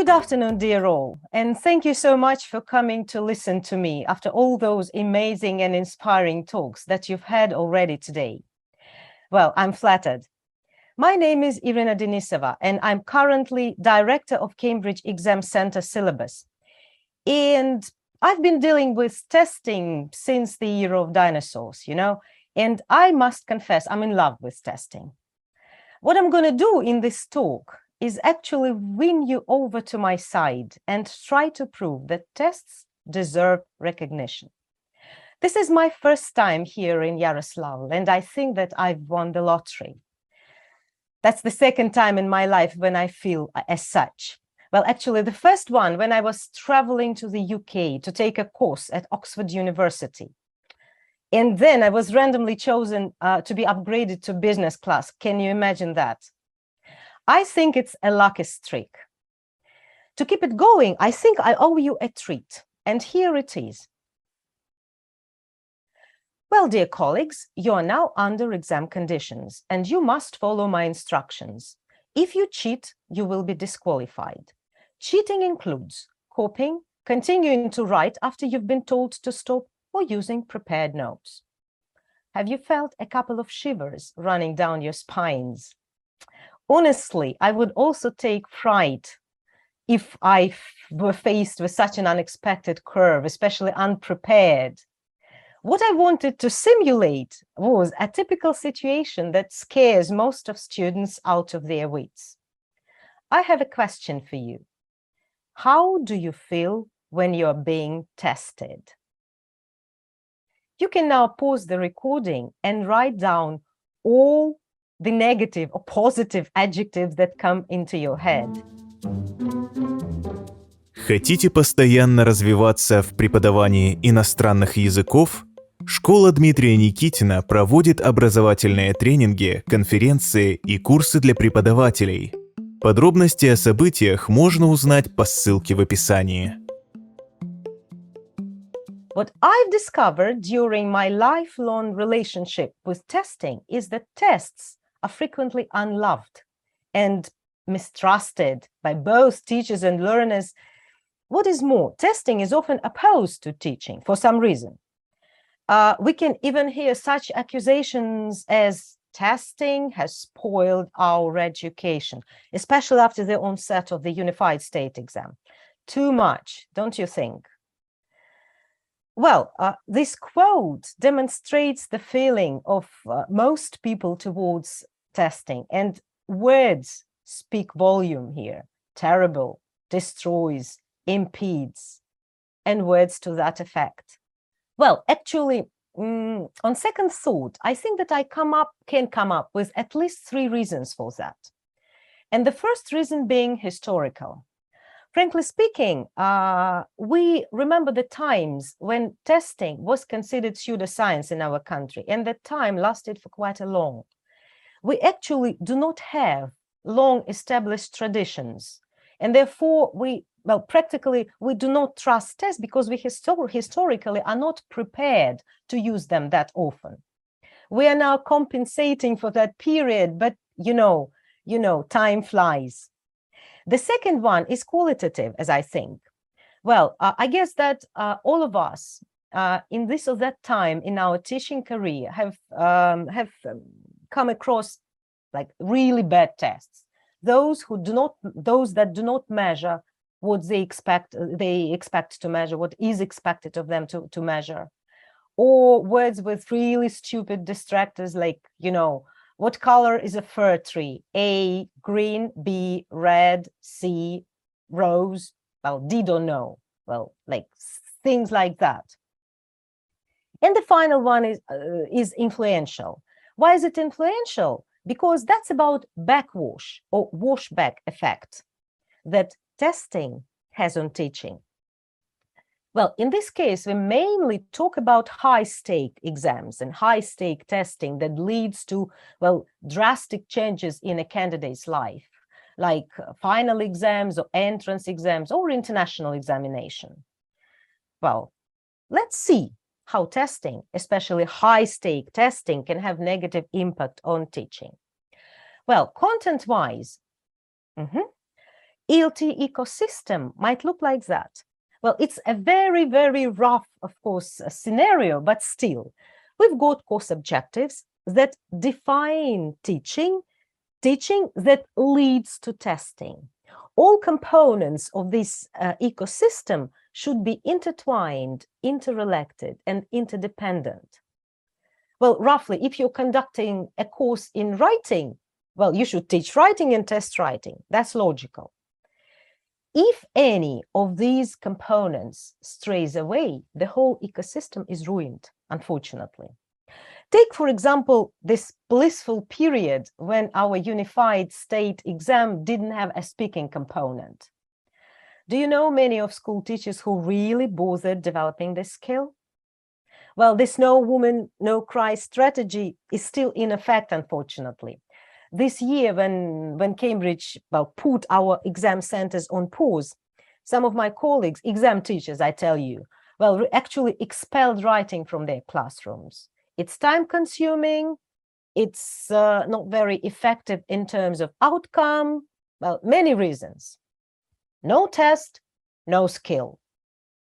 Good afternoon, dear all, and thank you so much for coming to listen to me after all those amazing and inspiring talks that you've had already today. Well, I'm flattered. My name is Irina Denisova, and I'm currently Director of Cambridge Exam Center Syllabus. And I've been dealing with testing since the era of dinosaurs, and I must confess I'm in love with testing. What I'm going to do in this talk is actually win you over to my side and try to prove that tests deserve recognition. This is my first time here in Yaroslavl, and I think that I've won the lottery. That's the second time in my life when I feel as such. Well, actually, the first one when I was traveling to the UK to take a course at Oxford University. And then I was randomly chosen to be upgraded to business class. Can you imagine that? I think it's a lucky streak. To keep it going, I think I owe you a treat, and here it is. Well, dear colleagues, you are now under exam conditions, and you must follow my instructions. If you cheat, you will be disqualified. Cheating includes copying, continuing to write after you've been told to stop, or using prepared notes. Have you felt a couple of shivers running down your spines? Honestly, I would also take fright if I were faced with such an unexpected curve, especially unprepared. What I wanted to simulate was a typical situation that scares most of students out of their wits. I have a question for you. How do you feel when you're being tested? You can now pause the recording and write down all the negative or positive adjectives that come into your head. Хотите постоянно развиваться в преподавании иностранных языков? Школа Дмитрия Никитина проводит образовательные тренинги, конференции и курсы для преподавателей. Подробности о событиях можно узнать по ссылке в описании. What I've discovered during my lifelong relationship with testing is that tests are frequently unloved and mistrusted by both teachers and learners. What is more, testing is often opposed to teaching for some reason. We can even hear such accusations as testing has spoiled our education, especially after the onset of the unified state exam. Too much, don't you think? Well, this quote demonstrates the feeling of most people towards testing, and words speak volume here. Terrible, destroys, impedes, and words to that effect. Well, actually, on second thought, I think that I can come up with at least 3 reasons for that. And the first reason being historical. Frankly speaking, we remember the times when testing was considered pseudoscience in our country, and that time lasted for quite a long. We actually do not have long established traditions, and therefore practically we do not trust tests because we historically are not prepared to use them that often. We are now compensating for that period, but time flies. The second one is qualitative, as I think. Well, I guess that all of us in this or that time in our teaching career have come across like really bad tests. Those that do not measure what they expect to measure, what is expected of them to measure, or words with really stupid distractors like, what color is a fir tree? A, green, B, red, C, rose, well, D, don't know. Well, like things like that. And the final one is influential. Why is it influential? Because that's about backwash or washback effect that testing has on teaching. Well, in this case, we mainly talk about high-stake exams and high-stake testing that leads to, drastic changes in a candidate's life, like final exams or entrance exams or international examination. Well, let's see how testing, especially high-stake testing, can have negative impact on teaching. Well, content-wise, ELT ecosystem might look like that. Well, it's a very, very rough, of course, scenario, but still, we've got course objectives that define teaching that leads to testing. All components of this ecosystem should be intertwined, interrelated, and interdependent. Well, roughly, if you're conducting a course in writing, well, you should teach writing and test writing. That's logical. If any of these components strays away, the whole ecosystem is ruined, unfortunately. Take, for example, this blissful period when our unified state exam didn't have a speaking component. Do you know many of school teachers who really bothered developing this skill? Well, this no woman, no cry strategy is still in effect, unfortunately. This year, when Cambridge put our exam centers on pause, some of my colleagues, exam teachers, I tell you, actually expelled writing from their classrooms. It's time-consuming, it's not very effective in terms of outcome, well, many reasons. No test, no skill.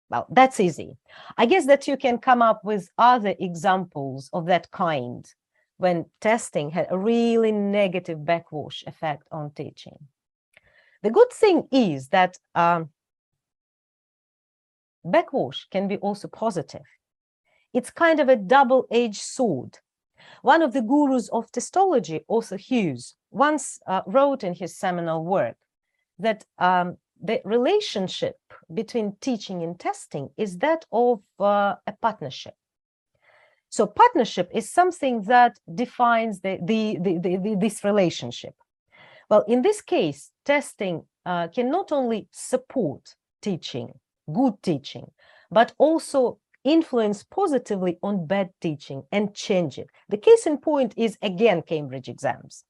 Well, that's easy. I guess that you can come up with other examples of that kind when testing had a really negative backwash effect on teaching. The good thing is that backwash can be also positive. It's kind of a double-edged sword. One of the gurus of testology, Arthur Hughes, once wrote in his seminal work that the relationship between teaching and testing is that of a partnership. So partnership is something that defines this relationship. Well, in this case, testing can not only support teaching, good teaching, but also influence positively on bad teaching and change it. The case in point is, again, Cambridge exams.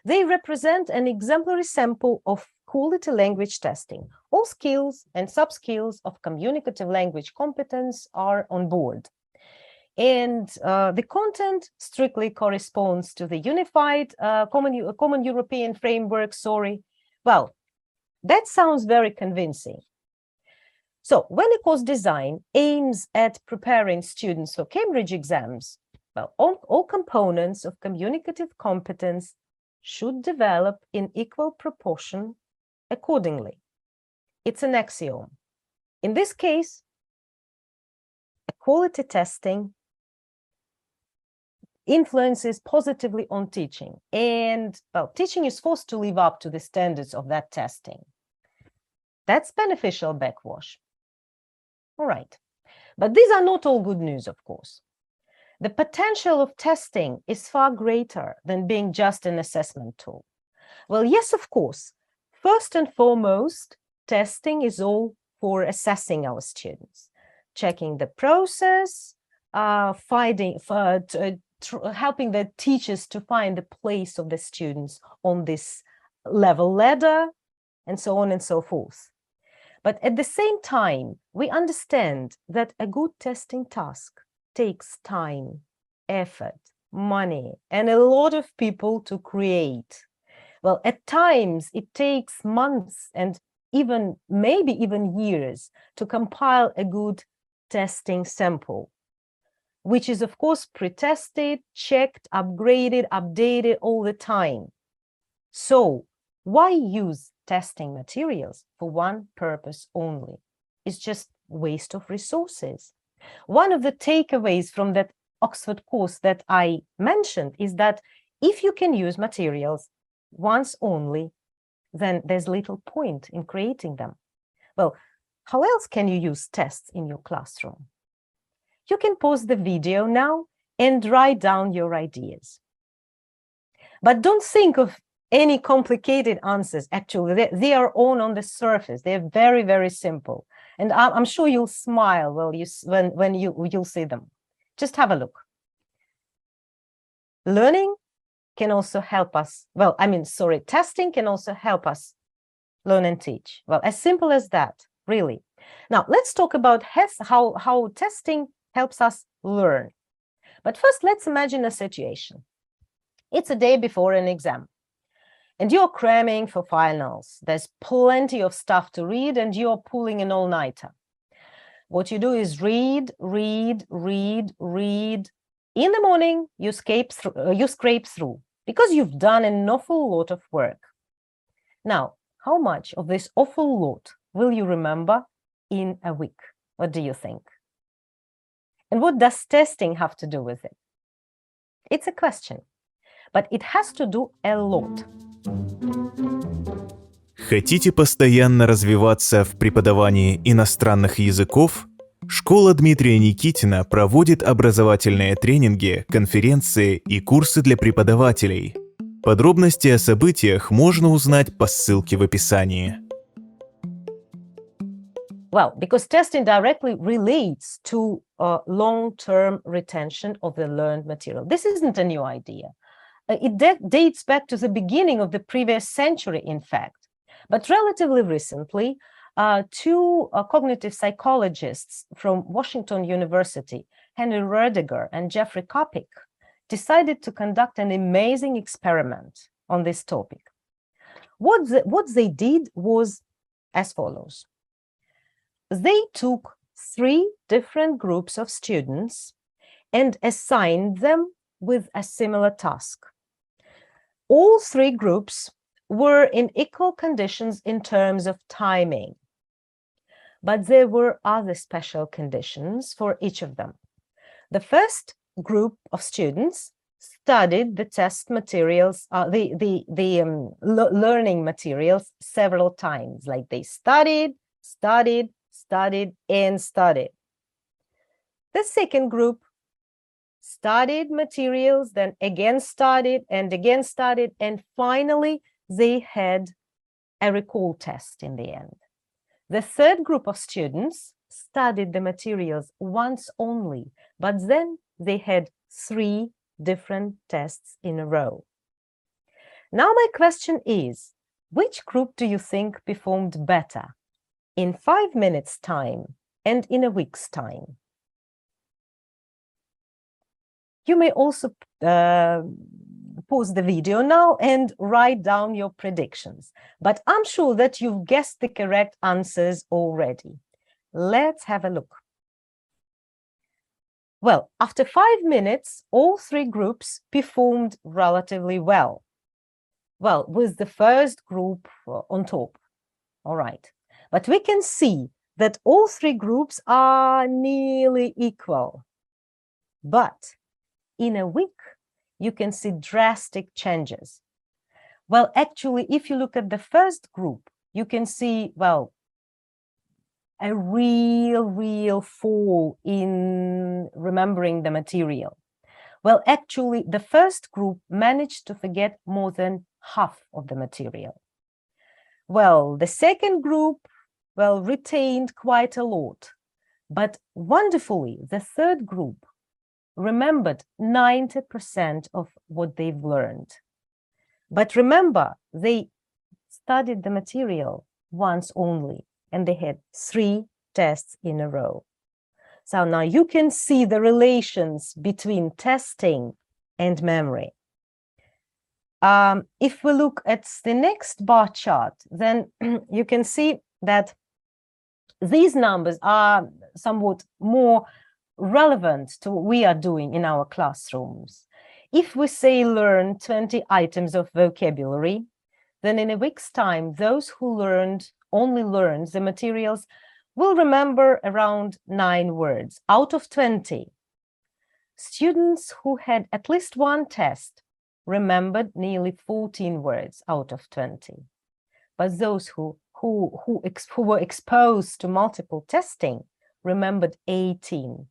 They represent an exemplary sample of quality language testing. All skills and sub-skills of communicative language competence are on board. And the content strictly corresponds to the unified common European framework, Well, that sounds very convincing. So when a course design aims at preparing students for Cambridge exams, well, all components of communicative competence should develop in equal proportion accordingly. It's an axiom. In this case, quality testing influences positively on teaching, and well, teaching is forced to live up to the standards of that testing. That's beneficial backwash. All right, but these are not all good news, of course. The potential of testing is far greater than being just an assessment tool. Well, yes, of course, first and foremost, testing is all for assessing our students, checking the process, helping the teachers to find the place of the students on this level ladder, and so on and so forth. But at the same time, we understand that a good testing task takes time, effort, money, and a lot of people to create. Well, at times it takes months and maybe even years to compile a good testing sample, which is, of course, pre-tested, checked, upgraded, updated all the time. So why use testing materials for one purpose only? It's just waste of resources. One of the takeaways from that Oxford course that I mentioned is that if you can use materials once only, then there's little point in creating them. Well, how else can you use tests in your classroom? You can pause the video now and write down your ideas. But don't think of any complicated answers. Actually, they are all on the surface. They're very, very simple. And I'm sure you'll smile when you'll see them. Just have a look. Learning can also help us. Testing can also help us learn and teach. Well, as simple as that, really. Now, let's talk about how testing helps us learn. But first, let's imagine a situation. It's a day before an exam. and you're cramming for finals. There's plenty of stuff to read and you're pulling an all-nighter. What you do is read, read, read, read. In the morning, you scrape through because you've done an awful lot of work. Now, how much of this awful lot will you remember in a week? What do you think? And what does testing have to do with it? It's a question, but it has to do a lot. Хотите постоянно развиваться в преподавании иностранных языков? Школа Дмитрия Никитина проводит образовательные тренинги, конференции и курсы для преподавателей. Подробности о событиях можно узнать по ссылке в описании. Well, because testing directly relates to long-term retention of the learned material. This isn't a new idea. It dates back to the beginning of the previous century, in fact. But relatively recently, two cognitive psychologists from Washington University, Henry Roediger and Jeffrey Kopic, decided to conduct an amazing experiment on this topic. What they did was as follows. They took 3 different groups of students and assigned them with a similar task. All 3 groups were in equal conditions in terms of timing, but there were other special conditions for each of them. The first group of students studied the test materials, learning materials several times, like they studied, and studied. The second group studied materials, then again studied, and finally they had a recall test in the end. The third group of students studied the materials once only, but then they had 3 different tests in a row. Now my question is, which group do you think performed better in 5 minutes' time and in a week's time? You may also pause the video now and write down your predictions, but I'm sure that you've guessed the correct answers already. Let's have a look. Well, after 5 minutes, all 3 groups performed relatively well. Well, with the first group on top. All right. But we can see that all 3 groups are nearly equal. But in a week, you can see drastic changes. Well, actually, if you look at the first group, you can see, well, a real fall in remembering the material. Well, actually, the first group managed to forget more than half of the material. Well, the second group, well, retained quite a lot. But wonderfully, the third group remembered 90% of what they've learned. But remember, they studied the material once only, and they had 3 tests in a row. So now you can see the relations between testing and memory. If we look at the next bar chart, then you can see that these numbers are somewhat more relevant to what we are doing in our classrooms. If we say learn 20 items of vocabulary, then in a week's time, those who only learned the materials will remember around 9 words out of 20. Students who had at least 1 test remembered nearly 14 words out of 20. But those who were exposed to multiple testing remembered 18.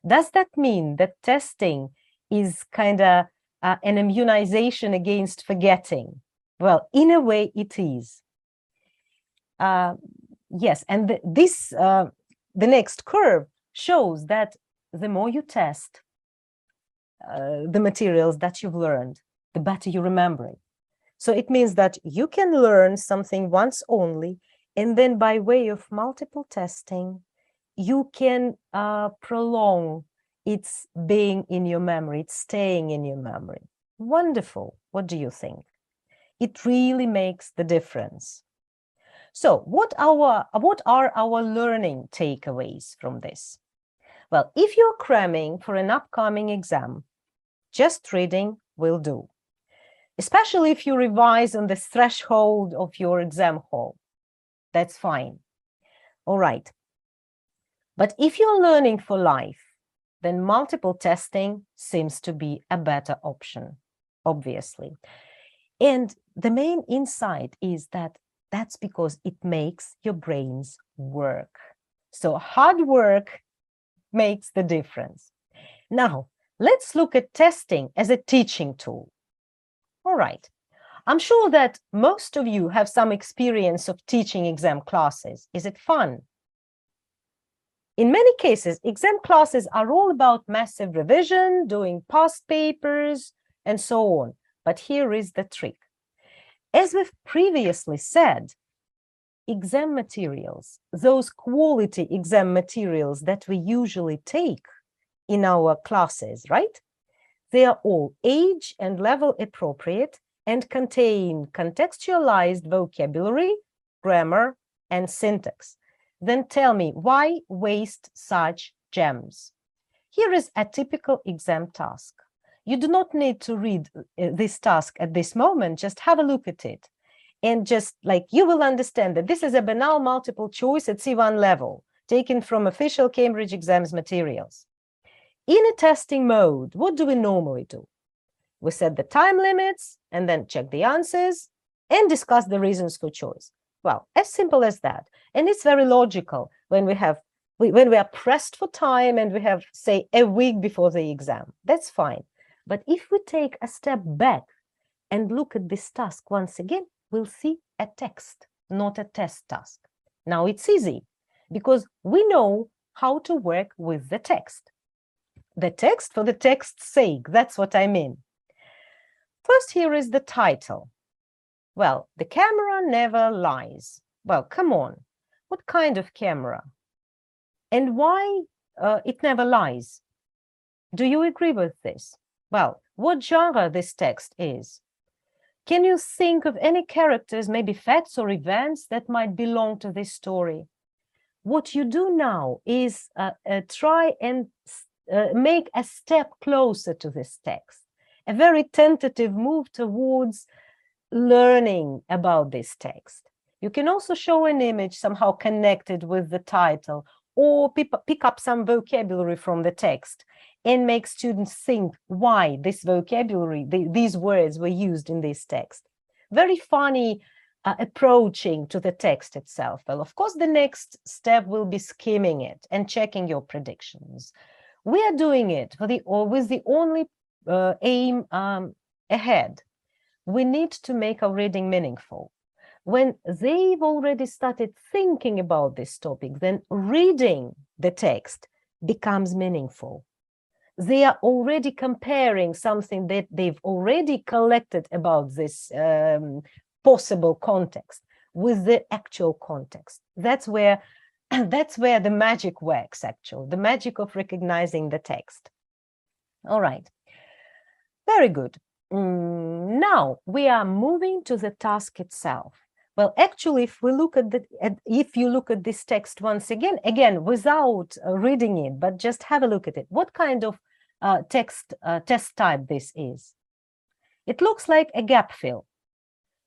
Does that mean that testing is kind of an immunization against forgetting? Well, in a way, it is. Yes, and the next curve shows that the more you test the materials that you've learned, the better you remember it. So it means that you can learn something once only, and then by way of multiple testing, you can prolong its being in your memory, it's staying in your memory. Wonderful. What do you think? It really makes the difference. So what are our learning takeaways from this? Well, if you're cramming for an upcoming exam, just reading will do, especially if you revise on the threshold of your exam hall. That's fine. All right. But if you're learning for life, then multiple testing seems to be a better option, obviously. And the main insight is that that's because it makes your brains work. So hard work makes the difference. Now, let's look at testing as a teaching tool. All right. I'm sure that most of you have some experience of teaching exam classes. Is it fun? In many cases, exam classes are all about massive revision, doing past papers, and so on. But here is the trick. As we've previously said, exam materials, those quality exam materials that we usually take in our classes, right? They are all age and level appropriate and contain contextualized vocabulary, grammar, and syntax. Then tell me, why waste such gems? Here is a typical exam task. You do not need to read this task at this moment, just have a look at it. And just like you will understand that this is a banal multiple choice at C1 level, taken from official Cambridge exams materials. In a testing mode, what do we normally do? We set the time limits and then check the answers and discuss the reasons for choice. Well, as simple as that. And it's very logical when we are pressed for time and we have, say, a week before the exam. That's fine. But if we take a step back and look at this task once again, we'll see a text, not a test task. Now it's easy because we know how to work with the text. The text for the text's sake, that's what I mean. First, here is the title. Well, the camera never lies. Well, come on. What kind of camera? And why it never lies? Do you agree with this? Well, what genre this text is? Can you think of any characters, maybe facts or events that might belong to this story? What you do now is try and make a step closer to this text, a very tentative move towards learning about this text. You can also show an image somehow connected with the title, or pick up some vocabulary from the text and make students think why this vocabulary, these words were used in this text. Very funny approaching to the text itself. Well, of course, the next step will be skimming it and checking your predictions. We are doing it with the only aim ahead. We need to make our reading meaningful. When they've already started thinking about this topic, then reading the text becomes meaningful. They are already comparing something that they've already collected about this possible context with the actual context. That's where the magic works, actually, the magic of recognizing the text. All right, very good. Now we are moving to the task itself. Well, actually, if you look at this text once again without reading it, but just have a look at it, what kind of test type this is? It looks like a gap fill.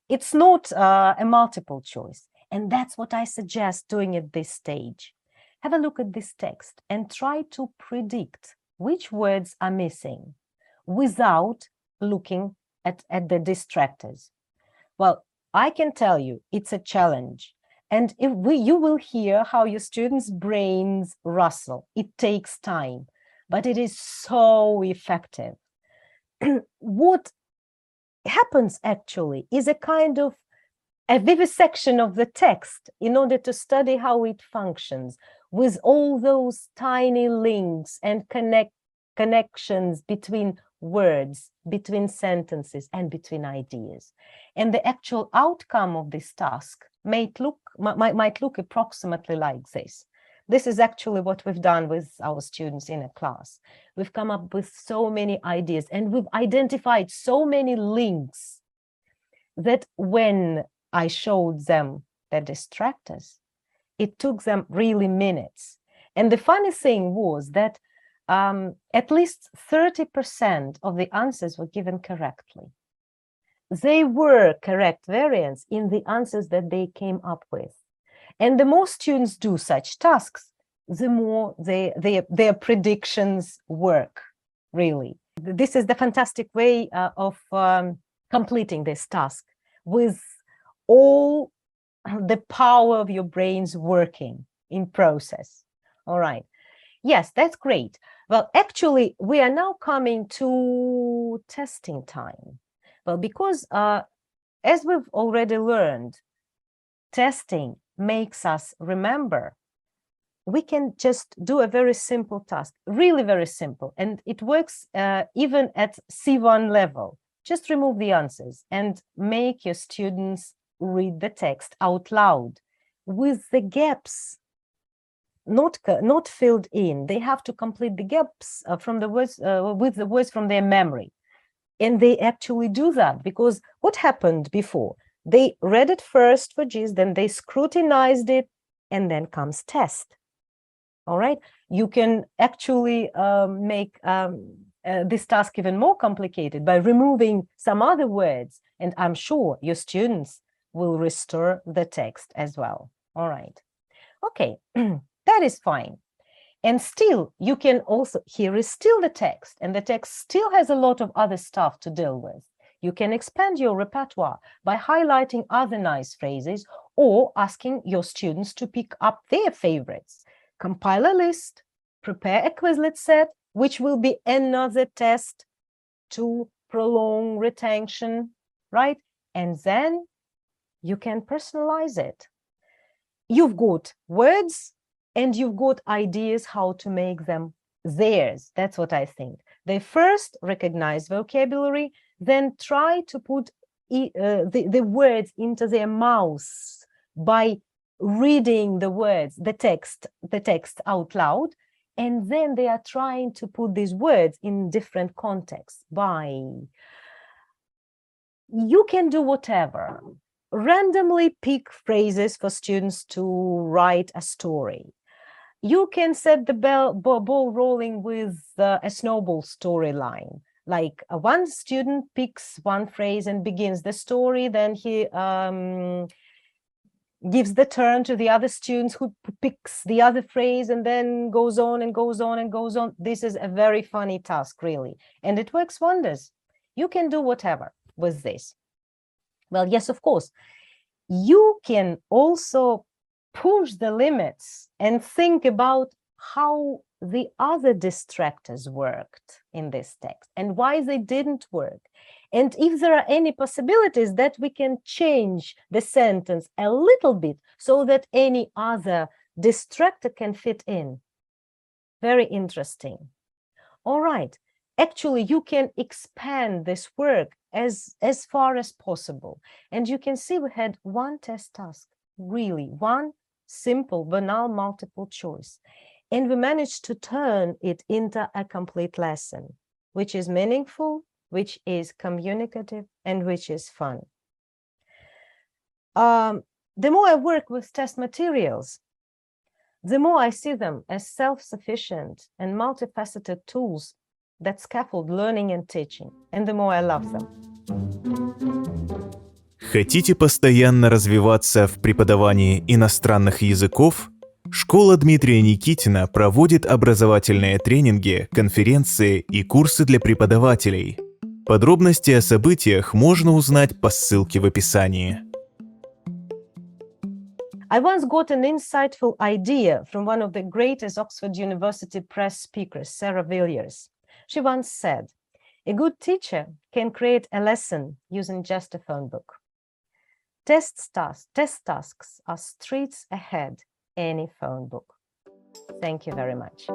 It's not a multiple choice. And that's what I suggest doing at this stage. Have a look at this text and try to predict which words are missing without looking at the distractors. Well, I can tell you it's a challenge. And you will hear how your students' brains rustle. It takes time, but it is so effective. What happens actually is a kind of a vivisection of the text in order to study how it functions with all those tiny links and connections between words, between sentences, and between ideas. And the actual outcome of this task might look approximately like this. This is actually what we've done with our students in a class. We've come up with so many ideas and we've identified so many links that when I showed them the distractors, it took them really minutes. And the funny thing was that at least 30% of the answers were given correctly. They were correct variants in the answers that they came up with. And the more students do such tasks, the more their predictions work, really. This is the fantastic way of completing this task with all the power of your brains working in process. All right. Yes, that's great. Well, actually, we are now coming to testing time. Well, because as we've already learned, testing makes us remember. We can just do a very simple task, really very simple, and it works even at C1 level. Just remove the answers and make your students read the text out loud with the gaps not filled in. They have to complete the gaps from the words with the words from their memory. And they actually do that because what happened before? They read it first for gist, then they scrutinized it, and then comes test. All right, you can actually make this task even more complicated by removing some other words, and I'm sure your students will restore the text as well. All right, okay, that is fine. And still, you can also, here is still the text, and the text still has a lot of other stuff to deal with. You can expand your repertoire by highlighting other nice phrases or asking your students to pick up their favorites. Compile a list, prepare a Quizlet set, which will be another test to prolong retention, right? And then you can personalize it. You've got words and you've got ideas how to make them theirs. That's what I think. They first recognize vocabulary, then try to put the words into their mouths by reading the words, the text out loud, and then they are trying to put these words in different contexts by, you can do whatever. Randomly pick phrases for students to write a story. You can set the ball rolling with a snowball storyline. Like one student picks one phrase and begins the story, then he gives the turn to the other students who picks the other phrase and then goes on and goes on and goes on. This is a very funny task, really, and it works wonders. You can do whatever with this. Well, yes, of course. You can also push the limits and think about how the other distractors worked in this text and why they didn't work. And if there are any possibilities that we can change the sentence a little bit so that any other distractor can fit in. Very interesting. All right. Actually, you can expand this work as far as possible. And you can see we had one test task, really, one simple, banal multiple choice. And we managed to turn it into a complete lesson, which is meaningful, which is communicative, and which is fun. The more I work with test materials, the more I see them as self-sufficient and multifaceted tools that scaffold learning and teaching, and the more I love them. Хотите постоянно развиваться в преподавании иностранных языков? Школа Дмитрия Никитина проводит образовательные тренинги, конференции и курсы для преподавателей. Подробности о событиях можно узнать по ссылке в описании. I once got an insightful idea from one of the greatest Oxford University Press speakers, Sarah Villiers. She once said, "A good teacher can create a lesson using just a phone book." Test tasks are streets ahead any phone book. Thank you very much.